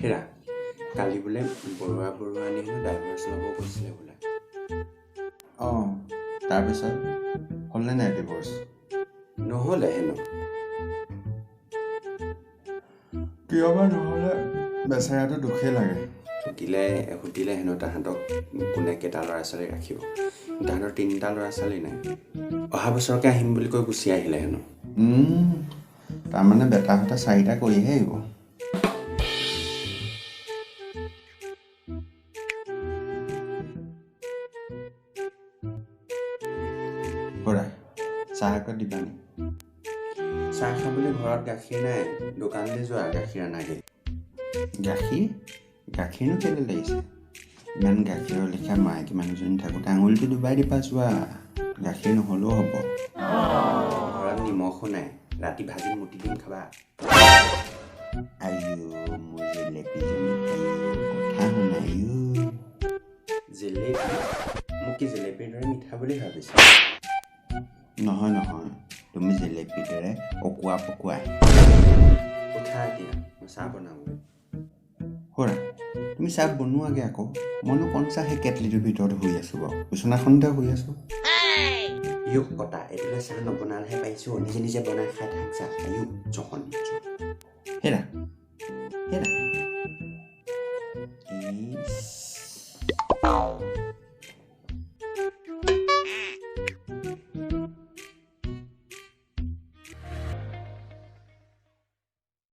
হেৰা কালি বোলে বৰুৱা আনি ডাইভৰ্চ ল'ব কৈছিলে বোলে তাৰপিছত হ'লনে নাই ডিভৰ্চ নহ'লে হেনো কিয় বা নহ'লে বেচেৰাটো দুখেই লাগে সুধিলে হেনো তাহাঁতক কোনে কেইটা ল'ৰা ছোৱালী ৰাখিব তাহাঁতৰ 3টা ল'ৰা ছোৱালী নাই অহা বছৰকে আহিম বুলি কৈ গুচি আহিলে হেনো তাৰমানে বেটাহঁতে 4টা কৰিহে আহিব খুৰা চাহ আকৌ দিবা নি চাহ খাবলৈ ঘৰত গাখীৰ নাই দোকানলৈ যোৱা গাখীৰ আনাগৈ গাখীৰনো কেলৈ লাগিছে ইমান গাখীৰৰ লেখীয়া মাইকী মানুহজনী থাকোঁতে আঙুলিটো ডুবাই দিবা যোৱা গাখীৰ নহ'লেও হ'ব ঘৰত নিমখো নাই ৰাতি ভাজি মুটি দিম খাবা মোৰ জেলেপীজনী কথা শুনাই জেলেপী মোক কি জেলেপীৰ দৰে মিঠা বুলি ভাবিছা নহয় তুমি জেলেপীৰ দৰে অকোৱা পকোৱা উঠা এতিয়া মই চাহ বনাওঁগৈ খুৰা তুমি চাহ বনোৱাগৈ আকৌ মইনো কণ চাহ সেই কেটলিটোৰ ভিতৰত শুই আছোঁ বাৰু বিচনাখনতে শুই আছোঁ ইয়ক কটা এইটোলৈ চাহ নবনালেহে পাইছোঁ নিজে নিজে বনাই খাই থাক চাহ ইয়ক জহন হেৰা ইছ